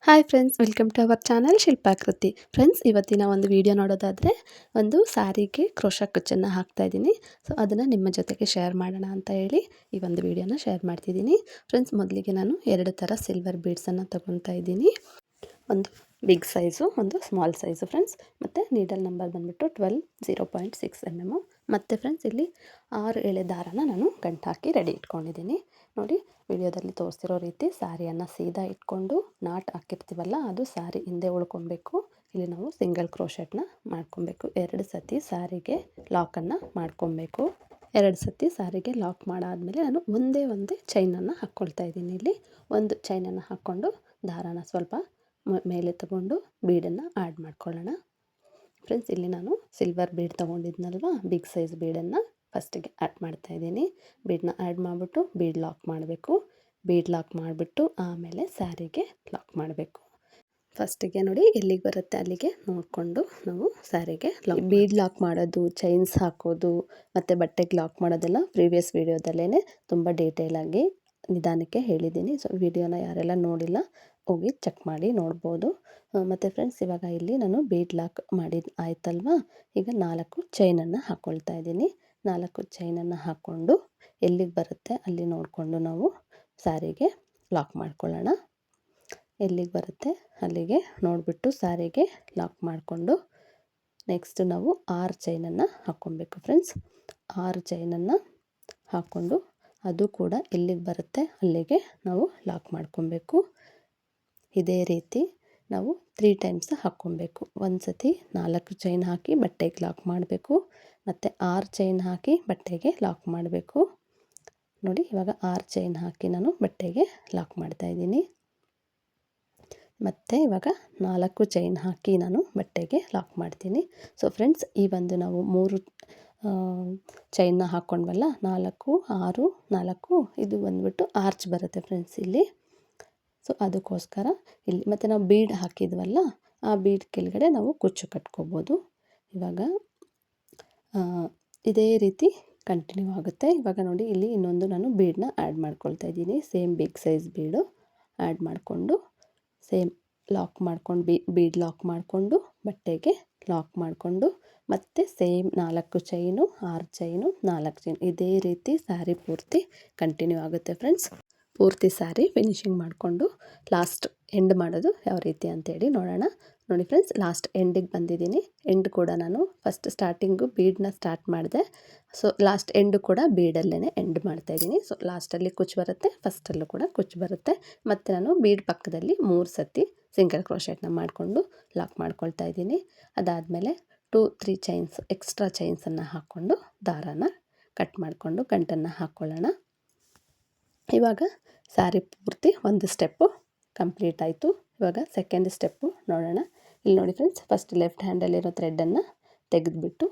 Hi friends, welcome to our channel Shilpakriti. Friends, ಇವತ್ತಿನ ಒಂದು video ನೋಡೋದಾದರೆ ಒಂದು ಸ್ಯಾರಿಗೆ ಕ್ರೋಶಾ ಕುಚ್ಚನ್ನು ಹಾಕ್ತಾಯಿದ್ದೀನಿ. ಸೊ ಅದನ್ನು ನಿಮ್ಮ ಜೊತೆಗೆ ಶೇರ್ ಮಾಡೋಣ ಅಂತ ಹೇಳಿ ಈ ಒಂದು ವಿಡಿಯೋನ ಶೇರ್ ಮಾಡ್ತಿದ್ದೀನಿ. ಫ್ರೆಂಡ್ಸ್, ಮೊದಲಿಗೆ ನಾನು 2 ಥರ ಸಿಲ್ವರ್ ಬೀಡ್ಸನ್ನು ತೊಗೊತಾ ಇದ್ದೀನಿ. ಒಂದು ಬಿಗ್ ಸೈಜು, ಒಂದು ಸ್ಮಾಲ್ ಸೈಜು ಫ್ರೆಂಡ್ಸ್. ಮತ್ತು ನೀಡಲ್ ನಂಬರ್ ಬಂದುಬಿಟ್ಟು 0.6 mm. ಮತ್ತು ಫ್ರೆಂಡ್ಸ್, ಇಲ್ಲಿ 6 ಎಳೆ ದಾರನ ನಾನು ಗಂಟು ಹಾಕಿ ರೆಡಿ ಇಟ್ಕೊಂಡಿದ್ದೀನಿ. ನೋಡಿ, ವಿಡಿಯೋದಲ್ಲಿ ತೋರಿಸ್ತಿರೋ ರೀತಿ ಸ್ಯಾರಿಯನ್ನು ಸೀದಾ ಇಟ್ಕೊಂಡು ನಾಟ್ ಹಾಕಿರ್ತೀವಲ್ಲ, ಅದು ಸ್ಯಾರಿ ಹಿಂದೆ ಉಳ್ಕೊಬೇಕು. ಇಲ್ಲಿ ನಾವು ಸಿಂಗಲ್ ಕ್ರೋಶೆಟ್ನ ಮಾಡ್ಕೊಬೇಕು. 2 ಸತಿ ಸ್ಯಾರಿಗೆ ಲಾಕನ್ನು ಮಾಡ್ಕೊಬೇಕು. 2 ಸತಿ ಸ್ಯಾರಿಗೆ ಲಾಕ್ ಮಾಡಾದಮೇಲೆ ನಾನು ಒಂದೇ ಚೈನನ್ನು ಹಾಕ್ಕೊಳ್ತಾ ಇದ್ದೀನಿ. ಇಲ್ಲಿ ಒಂದು ಚೈನನ್ನು ಹಾಕ್ಕೊಂಡು ದಾರಾನ ಸ್ವಲ್ಪ ಮೇಲೆ ತಗೊಂಡು ಬೀಡನ್ನು ಆ್ಯಡ್ ಮಾಡ್ಕೊಳ್ಳೋಣ. ಫ್ರೆಂಡ್ಸ್, ಇಲ್ಲಿ ನಾನು ಸಿಲ್ವರ್ ಬೀಡ್ ತೊಗೊಂಡಿದ್ನಲ್ವ, ಬಿಗ್ ಸೈಜ್ ಬೀಡನ್ನು ಫಸ್ಟಿಗೆ ಆ್ಯಡ್ ಮಾಡ್ತಾಯಿದ್ದೀನಿ. ಬೀಡನ್ನ ಆ್ಯಡ್ ಮಾಡಿಬಿಟ್ಟು ಬೀಡ್ ಲಾಕ್ ಮಾಡಬೇಕು. ಬೀಡ್ ಲಾಕ್ ಮಾಡಿಬಿಟ್ಟು ಆಮೇಲೆ ಸ್ಯಾರಿಗೆ ಲಾಕ್ ಮಾಡಬೇಕು. ಫಸ್ಟಿಗೆ ನೋಡಿ, ಎಲ್ಲಿಗೆ ಬರುತ್ತೆ ಅಲ್ಲಿಗೆ ನೋಡಿಕೊಂಡು ನಾವು ಸ್ಯಾರಿಗೆ ಬೀಡ್ ಲಾಕ್ ಮಾಡೋದು, ಚೈನ್ಸ್ ಹಾಕೋದು ಮತ್ತು ಬಟ್ಟೆಗೆ ಲಾಕ್ ಮಾಡೋದೆಲ್ಲ ಪ್ರೀವಿಯಸ್ ವೀಡಿಯೋದಲ್ಲೇ ತುಂಬ ಡೀಟೇಲಾಗಿ ನಿಧಾನಕ್ಕೆ ಹೇಳಿದ್ದೀನಿ. ಸೊ ವಿಡಿಯೋನ ಯಾರೆಲ್ಲ ನೋಡಿಲ್ಲ ಹೋಗಿ ಚೆಕ್ ಮಾಡಿ ನೋಡ್ಬೋದು. ಮತ್ತು ಫ್ರೆಂಡ್ಸ್, ಇವಾಗ ಇಲ್ಲಿ ನಾನು ಬೀಡ್ ಲಾಕ್ ಮಾಡಿದ್ದು ಆಯ್ತಲ್ವ. ಈಗ 4 ಚೈನನ್ನು ಹಾಕ್ಕೊಳ್ತಾ ಇದ್ದೀನಿ. 4 ಚೈನನ್ನು ಹಾಕ್ಕೊಂಡು ಎಲ್ಲಿಗೆ ಬರುತ್ತೆ ಅಲ್ಲಿ ನೋಡಿಕೊಂಡು ನಾವು ಸ್ಯಾರಿಗೆ ಲಾಕ್ ಮಾಡ್ಕೊಳ್ಳೋಣ. ಎಲ್ಲಿಗೆ ಬರುತ್ತೆ ಅಲ್ಲಿಗೆ ನೋಡಿಬಿಟ್ಟು ಸ್ಯಾರಿಗೆ ಲಾಕ್ ಮಾಡಿಕೊಂಡು ನೆಕ್ಸ್ಟ್ ನಾವು 6 ಚೈನನ್ನು ಹಾಕ್ಕೊಬೇಕು. ಫ್ರೆಂಡ್ಸ್, 6 ಚೈನನ್ನು ಹಾಕ್ಕೊಂಡು ಅದು ಕೂಡ ಎಲ್ಲಿಗೆ ಬರುತ್ತೆ ಅಲ್ಲಿಗೆ ನಾವು ಲಾಕ್ ಮಾಡ್ಕೊಬೇಕು. ಇದೇ ರೀತಿ ನಾವು 3 ಟೈಮ್ಸ್ ಹಾಕ್ಕೊಬೇಕು. ಒಂದು ಸತಿ 4 ಚೈನ್ ಹಾಕಿ ಬಟ್ಟೆಗೆ ಲಾಕ್ ಮಾಡಬೇಕು. ಮತ್ತು 6 ಚೈನ್ ಹಾಕಿ ಬಟ್ಟೆಗೆ ಲಾಕ್ ಮಾಡಬೇಕು. ನೋಡಿ, ಇವಾಗ 6 ಚೈನ್ ಹಾಕಿ ನಾನು ಬಟ್ಟೆಗೆ ಲಾಕ್ ಮಾಡ್ತಾಯಿದ್ದೀನಿ. ಮತ್ತು ಇವಾಗ 4 ಚೈನ್ ಹಾಕಿ ನಾನು ಬಟ್ಟೆಗೆ ಲಾಕ್ ಮಾಡ್ತೀನಿ. ಸೊ ಫ್ರೆಂಡ್ಸ್, ಈ ಒಂದು ನಾವು 3 ಚೈನ್ನ ಹಾಕ್ಕೊಂಡ್ವಲ್ಲ, 4, 6, 4, ಇದು ಬಂದುಬಿಟ್ಟು ಆರ್ಚ್ ಬರುತ್ತೆ ಫ್ರೆಂಡ್ಸ್ ಇಲ್ಲಿ. ಸೊ ಅದಕ್ಕೋಸ್ಕರ ಇಲ್ಲಿ ಮತ್ತು ನಾವು ಬೀಡ್ ಹಾಕಿದ್ವಲ್ಲ, ಆ ಬೀಡ್ ಕೆಳಗಡೆ ನಾವು ಕುಚ್ಚು ಕಟ್ಕೋಬೋದು. ಇವಾಗ ಇದೇ ರೀತಿ ಕಂಟಿನ್ಯೂ ಆಗುತ್ತೆ. ಇವಾಗ ನೋಡಿ, ಇಲ್ಲಿ ಇನ್ನೊಂದು ನಾನು ಬೀಡನ್ನ ಆ್ಯಡ್ ಮಾಡ್ಕೊಳ್ತಾ ಇದ್ದೀನಿ. ಸೇಮ್ ಬಿಗ್ ಸೈಜ್ ಬೀಡು ಆ್ಯಡ್ ಮಾಡಿಕೊಂಡು ಸೇಮ್ ಲಾಕ್ ಮಾಡ್ಕೊಂಡು ಬೀಡ್ ಲಾಕ್ ಮಾಡಿಕೊಂಡು ಬಟ್ಟೆಗೆ ಲಾಕ್ ಮಾಡಿಕೊಂಡು ಮತ್ತು ಸೇಮ್ 4 ಚೈನು, 6 ಚೈನು, 4 ಚೈನ್, ಇದೇ ರೀತಿ ಸ್ಯಾರಿ ಪೂರ್ತಿ ಕಂಟಿನ್ಯೂ ಆಗುತ್ತೆ ಫ್ರೆಂಡ್ಸ್. ಪೂರ್ತಿ ಸ್ಯಾರಿ ಫಿನಿಶಿಂಗ್ ಮಾಡಿಕೊಂಡು ಲಾಸ್ಟ್ ಎಂಡ್ ಮಾಡೋದು ಯಾವ ರೀತಿ ಅಂತೇಳಿ ನೋಡೋಣ. ನೋಡಿ ಫ್ರೆಂಡ್ಸ್, ಲಾಸ್ಟ್ ಎಂಡಿಗೆ ಬಂದಿದ್ದೀನಿ. ಎಂಡ್ ಕೂಡ ನಾನು ಫಸ್ಟ್ ಸ್ಟಾರ್ಟಿಂಗು ಬೀಡನ್ನ ಸ್ಟಾರ್ಟ್ ಮಾಡಿದೆ. ಸೊ ಲಾಸ್ಟ್ ಎಂಡು ಕೂಡ ಬೀಡಲ್ಲೇ ಎಂಡ್ ಮಾಡ್ತಾಯಿದ್ದೀನಿ. ಸೊ ಲಾಸ್ಟಲ್ಲಿ ಕುಚ್ಚು ಬರುತ್ತೆ, ಫಸ್ಟಲ್ಲೂ ಕೂಡ ಕುಚ್ಚು ಬರುತ್ತೆ. ಮತ್ತು ನಾನು ಬೀಡ್ ಪಕ್ಕದಲ್ಲಿ 3 ಸತಿ ಸಿಂಗಲ್ ಕ್ರೋಶೆಟ್ನ ಮಾಡಿಕೊಂಡು ಲಾಕ್ ಮಾಡ್ಕೊಳ್ತಾ ಇದ್ದೀನಿ. ಅದಾದಮೇಲೆ 2-3 ಚೈನ್ಸ್ ಎಕ್ಸ್ಟ್ರಾ ಚೈನ್ಸನ್ನು ಹಾಕ್ಕೊಂಡು ದಾರಾನ ಕಟ್ ಮಾಡಿಕೊಂಡು ಗಂಟನ್ನು ಹಾಕ್ಕೊಳ್ಳೋಣ. ಇವಾಗ ಸ್ಯಾರಿ ಪೂರ್ತಿ ಒಂದು ಸ್ಟೆಪ್ಪು ಕಂಪ್ಲೀಟ್ ಆಯಿತು. ಇವಾಗ ಸೆಕೆಂಡ್ ಸ್ಟೆಪ್ಪು ನೋಡೋಣ. ಇಲ್ಲಿ ನೋಡಿ ಫ್ರೆಂಡ್ಸ್, ಫಸ್ಟ್ ಲೆಫ್ಟ್ ಹ್ಯಾಂಡಲ್ಲಿರೋ ಥ್ರೆಡ್ಡನ್ನು ತೆಗೆದುಬಿಟ್ಟು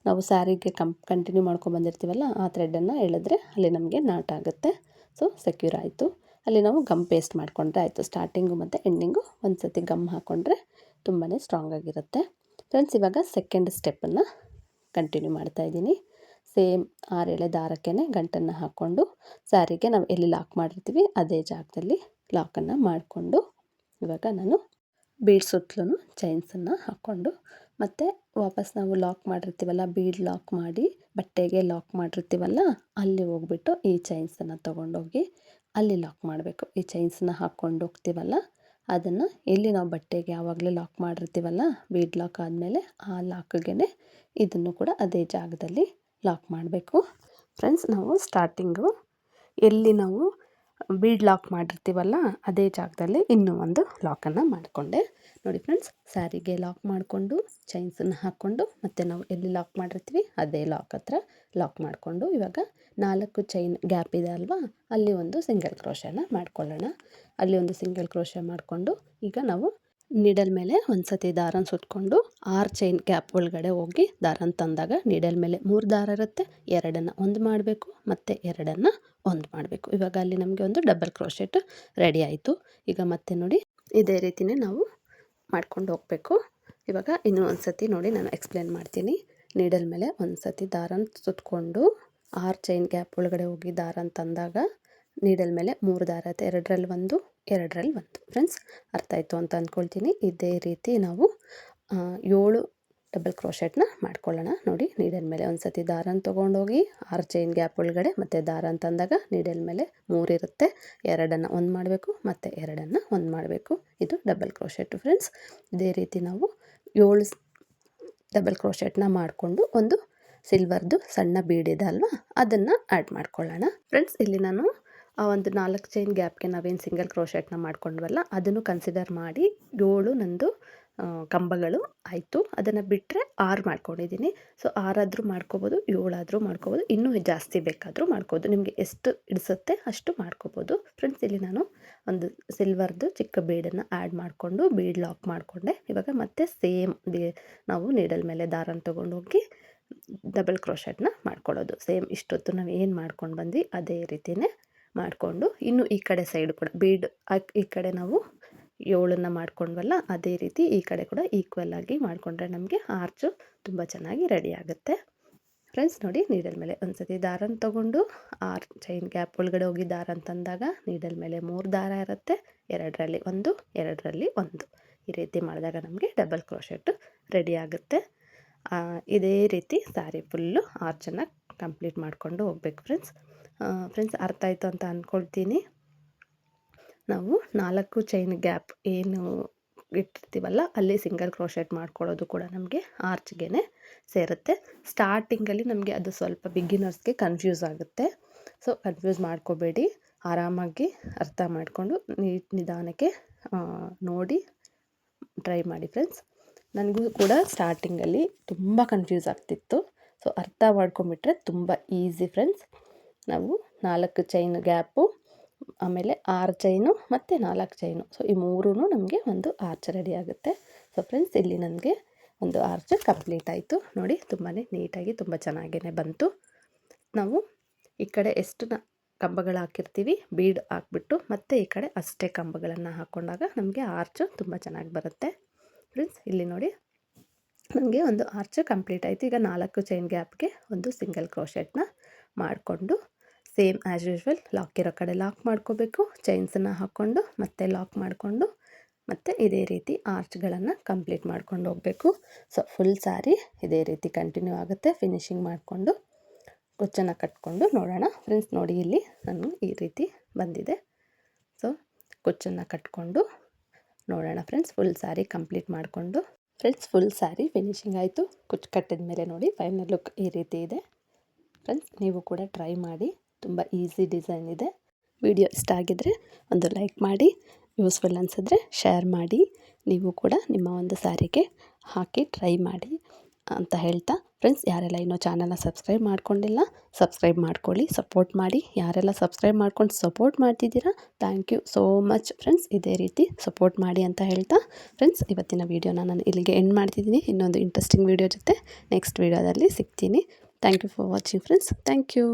ನಾವು ಸ್ಯಾರಿಗೆ ಕಂಟಿನ್ಯೂ ಮಾಡ್ಕೊಂಬಂದಿರ್ತೀವಲ್ಲ, ಆ ಥ್ರೆಡ್ಡನ್ನು ಎಳೆದ್ರೆ ಅಲ್ಲಿ ನಮಗೆ ನಾಟ್ ಆಗುತ್ತೆ. ಸೊ ಸೆಕ್ಯೂರ್ ಆಯಿತು. ಅಲ್ಲಿ ನಾವು ಗಮ್ ಪೇಸ್ಟ್ ಮಾಡಿಕೊಂಡ್ರೆ ಆಯಿತು. ಸ್ಟಾರ್ಟಿಂಗು ಮತ್ತು ಎಂಡಿಂಗು ಒಂದು ಸತಿ ಗಮ್ ಹಾಕ್ಕೊಂಡ್ರೆ ತುಂಬಾ ಸ್ಟ್ರಾಂಗ್ ಆಗಿರುತ್ತೆ. ಫ್ರೆಂಡ್ಸ್, ಇವಾಗ ಸೆಕೆಂಡ್ ಸ್ಟೆಪ್ಪನ್ನು ಕಂಟಿನ್ಯೂ ಮಾಡ್ತಾಯಿದ್ದೀನಿ. ಸೇಮ್ 6 ಎಳೆ ದಾರಕ್ಕೆ ಗಂಟನ್ನು ಹಾಕ್ಕೊಂಡು ಸ್ಯಾರಿಗೆ ನಾವು ಎಲ್ಲಿ ಲಾಕ್ ಮಾಡಿರ್ತೀವಿ ಅದೇ ಜಾಗದಲ್ಲಿ ಲಾಕನ್ನು ಮಾಡಿಕೊಂಡು ಇವಾಗ ನಾನು ಬೀಡ್ ಸುತ್ತಲೂ ಚೈನ್ಸನ್ನು ಹಾಕ್ಕೊಂಡು ಮತ್ತು ವಾಪಸ್ ನಾವು ಲಾಕ್ ಮಾಡಿರ್ತೀವಲ್ಲ, ಬೀಡ್ ಲಾಕ್ ಮಾಡಿ ಬಟ್ಟೆಗೆ ಲಾಕ್ ಮಾಡಿರ್ತೀವಲ್ಲ, ಅಲ್ಲಿ ಹೋಗ್ಬಿಟ್ಟು ಈ ಚೈನ್ಸನ್ನು ತೊಗೊಂಡೋಗಿ ಅಲ್ಲಿ ಲಾಕ್ ಮಾಡಬೇಕು. ಈ ಚೈನ್ಸನ್ನ ಹಾಕ್ಕೊಂಡು ಹೋಗ್ತೀವಲ್ಲ, ಅದನ್ನು ಎಲ್ಲಿ ನಾವು ಬಟ್ಟೆಗೆ ಯಾವಾಗಲೇ ಲಾಕ್ ಮಾಡಿರ್ತೀವಲ್ಲ, ಬೀಡ್ ಲಾಕ್ ಆದಮೇಲೆ ಆ ಲಾಕ್ಗೆ ಇದನ್ನು ಕೂಡ ಅದೇ ಜಾಗದಲ್ಲಿ ಲಾಕ್ ಮಾಡಬೇಕು. ಫ್ರೆಂಡ್ಸ್, ನಾವು ಸ್ಟಾರ್ಟಿಂಗು ಎಲ್ಲಿ ನಾವು ಬೀಡ್ ಲಾಕ್ ಮಾಡಿರ್ತೀವಲ್ಲ ಅದೇ ಜಾಗದಲ್ಲಿ ಇನ್ನೂ ಒಂದು ಲಾಕನ್ನು ಮಾಡಿಕೊಂಡೆ. ನೋಡಿ ಫ್ರೆಂಡ್ಸ್, ಸ್ಯಾರಿಗೆ ಲಾಕ್ ಮಾಡಿಕೊಂಡು ಚೈನ್ಸನ್ನು ಹಾಕ್ಕೊಂಡು ಮತ್ತು ನಾವು ಎಲ್ಲಿ ಲಾಕ್ ಮಾಡಿರ್ತೀವಿ ಅದೇ ಲಾಕ್ ಹತ್ರ ಲಾಕ್ ಮಾಡಿಕೊಂಡು ಇವಾಗ 4 ಚೈನ್ ಗ್ಯಾಪ್ ಇದೆ ಅಲ್ವಾ, ಅಲ್ಲಿ ಒಂದು ಸಿಂಗಲ್ ಕ್ರೋಶನ ಮಾಡ್ಕೊಳ್ಳೋಣ. ಅಲ್ಲಿ ಒಂದು ಸಿಂಗಲ್ ಕ್ರೋಶ ಮಾಡಿಕೊಂಡು ಈಗ ನಾವು ನೀಡಲ್ ಮೇಲೆ ಒಂದು ಸತಿ ದಾರನ ಸುತ್ತಕೊಂಡು 6 ಚೈನ್ ಗ್ಯಾಪ್ ಒಳಗಡೆ ಹೋಗಿ ದಾರನ ತಂದಾಗ ನೀಡಲ್ ಮೇಲೆ 3 ದಾರ ಇರುತ್ತೆ. 2 ಒಂದು ಮಾಡಬೇಕು ಮತ್ತು 2 ಒಂದು ಮಾಡಬೇಕು. ಇವಾಗ ಅಲ್ಲಿ ನಮಗೆ ಒಂದು ಡಬಲ್ ಕ್ರೋಶೆಟ್ ರೆಡಿ ಆಯಿತು. ಈಗ ಮತ್ತೆ ನೋಡಿ, ಇದೇ ರೀತಿಯೇ ನಾವು ಮಾಡ್ಕೊಂಡು ಹೋಗಬೇಕು. ಇವಾಗ ಇನ್ನೂ ಒಂದು ಸತಿ ನೋಡಿ ನಾನು ಎಕ್ಸ್ಪ್ಲೇನ್ ಮಾಡ್ತೀನಿ. ನೀಡಲ್ ಮೇಲೆ ಒಂದು ಸತಿ ದಾರನ ಸುತ್ತಕೊಂಡು 6 ಚೈನ್ ಗ್ಯಾಪ್ ಒಳಗಡೆ ಹೋಗಿ ದಾರನ ತಂದಾಗ ನೀಡಲ್ ಮೇಲೆ 3 ದಾರ ಇರುತ್ತೆ, 2ರಲ್ಲಿ 1, 2ರಲ್ಲಿ 1. ಫ್ರೆಂಡ್ಸ್ ಅರ್ಥ ಆಯಿತು ಅಂತ ಅಂದ್ಕೊಳ್ತೀನಿ. ಇದೇ ರೀತಿ ನಾವು 7 ಡಬಲ್ ಕ್ರೋಶೆಟ್ನ ಮಾಡ್ಕೊಳ್ಳೋಣ. ನೋಡಿ, ನೀಡಲ್ ಮೇಲೆ ಒಂದು ಸತಿ ದಾರನ ತೊಗೊಂಡೋಗಿ 6 ಚೈನ್ ಗ್ಯಾಪ್ ಒಳಗಡೆ ಮತ್ತೆ ದಾರ ಅಂತಂದಾಗ ನೀಡಲ್ ಮೇಲೆ 3 ಇರುತ್ತೆ, 2ಅನ್ನು 1 ಮಾಡಬೇಕು ಮತ್ತು 2ಅನ್ನು 1 ಮಾಡಬೇಕು. ಇದು ಡಬಲ್ ಕ್ರೋಶೆಟ್ ಫ್ರೆಂಡ್ಸ್. ಇದೇ ರೀತಿ ನಾವು 7 ಡಬಲ್ ಕ್ರೋಶೆಟ್ನ ಮಾಡಿಕೊಂಡು ಒಂದು ಸಿಲ್ವರ್ದು ಸಣ್ಣ ಬೀಡಿದೆ ಅಲ್ವಾ, ಅದನ್ನು ಆ್ಯಡ್ ಮಾಡ್ಕೊಳ್ಳೋಣ. ಫ್ರೆಂಡ್ಸ್ ಇಲ್ಲಿ ನಾನು ಆ ಒಂದು 4 ಚೈನ್ ಗ್ಯಾಪ್ಗೆ ನಾವೇನು ಸಿಂಗಲ್ ಕ್ರೋಶೆಟ್ನ ಮಾಡ್ಕೊಂಡ್ವಲ್ಲ ಅದನ್ನು ಕನ್ಸಿಡರ್ ಮಾಡಿ 7 ನಂದು ಕಂಬಗಳು ಆಯಿತು. ಅದನ್ನು ಬಿಟ್ಟರೆ 6 ಮಾಡ್ಕೊಂಡಿದ್ದೀನಿ. ಸೊ 6 ಆದರೂ ಮಾಡ್ಕೋಬೋದು, 7 ಆದರೂ ಮಾಡ್ಕೋಬೋದು, ಇನ್ನೂ ಜಾಸ್ತಿ ಬೇಕಾದರೂ ಮಾಡ್ಕೋಬೋದು. ನಿಮಗೆ ಎಷ್ಟು ಹಿಡಿಸುತ್ತೆ ಅಷ್ಟು ಮಾಡ್ಕೋಬೋದು. ಫ್ರೆಂಡ್ಸ್ ಇಲ್ಲಿ ನಾನು ಒಂದು ಸಿಲ್ವರ್ದು ಚಿಕ್ಕ ಬೀಡನ್ನು ಆ್ಯಡ್ ಮಾಡಿಕೊಂಡು ಬೀಡ್ ಲಾಕ್ ಮಾಡಿಕೊಂಡೆ. ಇವಾಗ ಮತ್ತೆ ಸೇಮ್ ನಾವು ನೀಡಲ್ ಮೇಲೆ ದಾರನ ತೊಗೊಂಡೋಗಿ ಡಬಲ್ ಕ್ರೋಶೆಟ್ನ ಮಾಡ್ಕೊಳ್ಳೋದು. ಸೇಮ್ ಇಷ್ಟೊತ್ತು ನಾವು ಏನು ಮಾಡ್ಕೊಂಡು ಬಂದ್ವಿ ಅದೇ ರೀತಿಯೇ ಮಾಡಿಕೊಂಡು, ಇನ್ನು ಈ ಕಡೆ ಸೈಡ್ ಕೂಡ ಬೀಡ್ ಈ ಕಡೆ ನಾವು 7 ಮಾಡ್ಕೊಂಡ್ವಲ್ಲ ಅದೇ ರೀತಿ ಈ ಕಡೆ ಕೂಡ ಈಕ್ವಲ್ ಆಗಿ ಮಾಡಿಕೊಂಡ್ರೆ ನಮಗೆ ಆರ್ಚು ತುಂಬ ಚೆನ್ನಾಗಿ ರೆಡಿ ಆಗುತ್ತೆ. ಫ್ರೆಂಡ್ಸ್ ನೋಡಿ, ನೀಡಲ್ ಮೇಲೆ ಒಂದು ಸತಿ ದಾರನ ತೊಗೊಂಡು 6 ಚೈನ್ ಗ್ಯಾಪ್ ಒಳಗಡೆ ಹೋಗಿ ದಾರ ಅಂತಂದಾಗ ನೀಡಲ್ ಮೇಲೆ 3 ದಾರ ಇರುತ್ತೆ, 2ರಲ್ಲಿ 1, 2ರಲ್ಲಿ 1. ಈ ರೀತಿ ಮಾಡಿದಾಗ ನಮಗೆ ಡಬಲ್ ಕ್ರೋಶೆಟ್ಟು ರೆಡಿ ಆಗುತ್ತೆ. ಇದೇ ರೀತಿ ಸ್ಯಾರಿ ಫುಲ್ಲು ಆರ್ಚನ್ನು ಕಂಪ್ಲೀಟ್ ಮಾಡಿಕೊಂಡು ಹೋಗ್ಬೇಕು ಫ್ರೆಂಡ್ಸ್. ಫ್ರೆಂಡ್ಸ್ ಅರ್ಥ ಆಯಿತು ಅಂತ ಅಂದ್ಕೊಳ್ತೀನಿ. ನಾವು 4 ಚೈನ್ ಗ್ಯಾಪ್ ಏನು ಇಟ್ಟಿರ್ತೀವಲ್ಲ ಅಲ್ಲಿ ಸಿಂಗಲ್ ಕ್ರೋಶೆಟ್ ಮಾಡ್ಕೊಳ್ಳೋದು ಕೂಡ ನಮಗೆ ಆರ್ಚ್ಗೆ ಸೇರುತ್ತೆ. ಸ್ಟಾರ್ಟಿಂಗಲ್ಲಿ ನಮಗೆ ಅದು ಸ್ವಲ್ಪ ಬಿಗಿನರ್ಸ್ಗೆ ಕನ್ಫ್ಯೂಸ್ ಆಗುತ್ತೆ. ಸೊ ಕನ್ಫ್ಯೂಸ್ ಮಾಡ್ಕೋಬೇಡಿ, ಆರಾಮಾಗಿ ಅರ್ಥ ಮಾಡಿಕೊಂಡು ನಿಧಾನಕ್ಕೆ ನೋಡಿ ಟ್ರೈ ಮಾಡಿ ಫ್ರೆಂಡ್ಸ್. ನನಗೂ ಕೂಡ ಸ್ಟಾರ್ಟಿಂಗಲ್ಲಿ ತುಂಬ ಕನ್ಫ್ಯೂಸ್ ಆಗ್ತಿತ್ತು. ಸೊ ಅರ್ಥ ಮಾಡ್ಕೊಂಬಿಟ್ರೆ ತುಂಬ ಈಸಿ ಫ್ರೆಂಡ್ಸ್. ನಾವು 4 ಚೈನ್ ಗ್ಯಾಪು, ಆಮೇಲೆ 6 ಚೈನು ಮತ್ತು 4 ಚೈನು, ಸೊ ಈ 3 ನಮಗೆ ಒಂದು ಆರ್ಚ್ ರೆಡಿ ಆಗುತ್ತೆ. ಸೊ ಫ್ರೆಂಡ್ಸ್ ಇಲ್ಲಿ ನನಗೆ ಒಂದು ಆರ್ಚ್ ಕಂಪ್ಲೀಟ್ ಆಯಿತು. ನೋಡಿ, ತುಂಬಾ ನೀಟಾಗಿ ತುಂಬ ಚೆನ್ನಾಗೇ ಬಂತು. ನಾವು ಈ ಕಡೆ ಎಷ್ಟು ಕಂಬಗಳು ಹಾಕಿರ್ತೀವಿ ಬೀಡ್ ಹಾಕ್ಬಿಟ್ಟು ಮತ್ತು ಈ ಕಡೆ ಅಷ್ಟೇ ಕಂಬಗಳನ್ನು ಹಾಕ್ಕೊಂಡಾಗ ನಮಗೆ ಆರ್ಚು ತುಂಬ ಚೆನ್ನಾಗಿ ಬರುತ್ತೆ. ಫ್ರೆಂಡ್ಸ್ ಇಲ್ಲಿ ನೋಡಿ, ನನಗೆ ಒಂದು ಆರ್ಚ್ ಕಂಪ್ಲೀಟ್ ಆಯಿತು. ಈಗ 4 ಚೈನ್ ಗ್ಯಾಪ್ಗೆ ಒಂದು ಸಿಂಗಲ್ ಕ್ರೋಶೆಟ್ನ ಮಾಡಿಕೊಂಡು ಸೇಮ್ ಆ್ಯಸ್ ಯೂಶ್ವಲ್ ಲಾಕ್ ಇರೋ ಕಡೆ ಲಾಕ್ ಮಾಡ್ಕೋಬೇಕು, ಚೈನ್ಸನ್ನು ಹಾಕ್ಕೊಂಡು ಮತ್ತೆ ಲಾಕ್ ಮಾಡಿಕೊಂಡು ಮತ್ತು ಇದೇ ರೀತಿ ಆರ್ಚ್ಗಳನ್ನು ಕಂಪ್ಲೀಟ್ ಮಾಡ್ಕೊಂಡು ಹೋಗಬೇಕು. ಸೊ ಫುಲ್ ಸ್ಯಾರಿ ಇದೇ ರೀತಿ ಕಂಟಿನ್ಯೂ ಆಗುತ್ತೆ. ಫಿನಿಶಿಂಗ್ ಮಾಡಿಕೊಂಡು ಕುಚ್ಚನ್ನು ಕಟ್ಕೊಂಡು ನೋಡೋಣ. ಫ್ರೆಂಡ್ಸ್ ನೋಡಿ, ಇಲ್ಲಿ ನಾನು ಈ ರೀತಿ ಬಂದಿದೆ. ಸೊ ಕುಚ್ಚನ್ನು ಕಟ್ಕೊಂಡು ನೋಡೋಣ ಫ್ರೆಂಡ್ಸ್. ಫುಲ್ ಸ್ಯಾರಿ ಕಂಪ್ಲೀಟ್ ಮಾಡಿಕೊಂಡು ಫ್ರೆಂಡ್ಸ್ ಫುಲ್ ಸ್ಯಾರಿ ಫಿನಿಶಿಂಗ್ ಆಯಿತು. ಕುಚ್ಚು ಕಟ್ಟಿದ ಮೇಲೆ ನೋಡಿ ಫೈನಲ್ ಲುಕ್ ಈ ರೀತಿ ಇದೆ. ಫ್ರೆಂಡ್ಸ್ ನೀವು ಕೂಡ ಟ್ರೈ ಮಾಡಿ, ತುಂಬ ಈಸಿ ಡಿಸೈನ್ ಇದೆ. ವಿಡಿಯೋ ಇಷ್ಟ ಆಗಿದ್ದರೆ ಒಂದು ಲೈಕ್ ಮಾಡಿ, ಯೂಸ್ಫುಲ್ ಅನಿಸಿದ್ರೆ ಶೇರ್ ಮಾಡಿ. ನೀವು ಕೂಡ ನಿಮ್ಮ ಒಂದು ಸ್ಯಾರಿಗೆ ಹಾಕಿ ಟ್ರೈ ಮಾಡಿ ಅಂತ ಹೇಳ್ತಾ, ಫ್ರೆಂಡ್ಸ್ ಯಾರೆಲ್ಲ ಇನ್ನೂ ಚಾನಲ್ನ ಸಬ್ಸ್ಕ್ರೈಬ್ ಮಾಡ್ಕೊಂಡಿಲ್ಲ ಸಬ್ಸ್ಕ್ರೈಬ್ ಮಾಡ್ಕೊಳ್ಳಿ, ಸಪೋರ್ಟ್ ಮಾಡಿ. ಯಾರೆಲ್ಲ ಸಬ್ಸ್ಕ್ರೈಬ್ ಮಾಡ್ಕೊಂಡು ಸಪೋರ್ಟ್ ಮಾಡ್ತಿದ್ದೀರಾ thank you so much friends. ಇದೇ ರೀತಿ ಸಪೋರ್ಟ್ ಮಾಡಿ ಅಂತ ಹೇಳ್ತಾ, ಫ್ರೆಂಡ್ಸ್ ಇವತ್ತಿನ ವೀಡಿಯೋನ ನಾನು ಇಲ್ಲಿಗೆ ಎಂಡ್ ಮಾಡ್ತಿದ್ದೀನಿ. ಇನ್ನೊಂದು ಇಂಟ್ರೆಸ್ಟಿಂಗ್ ವೀಡಿಯೋ ಜೊತೆ ನೆಕ್ಸ್ಟ್ ವೀಡಿಯೋದಲ್ಲಿ ಸಿಗ್ತೀನಿ. Thank you for watching friends. Thank you.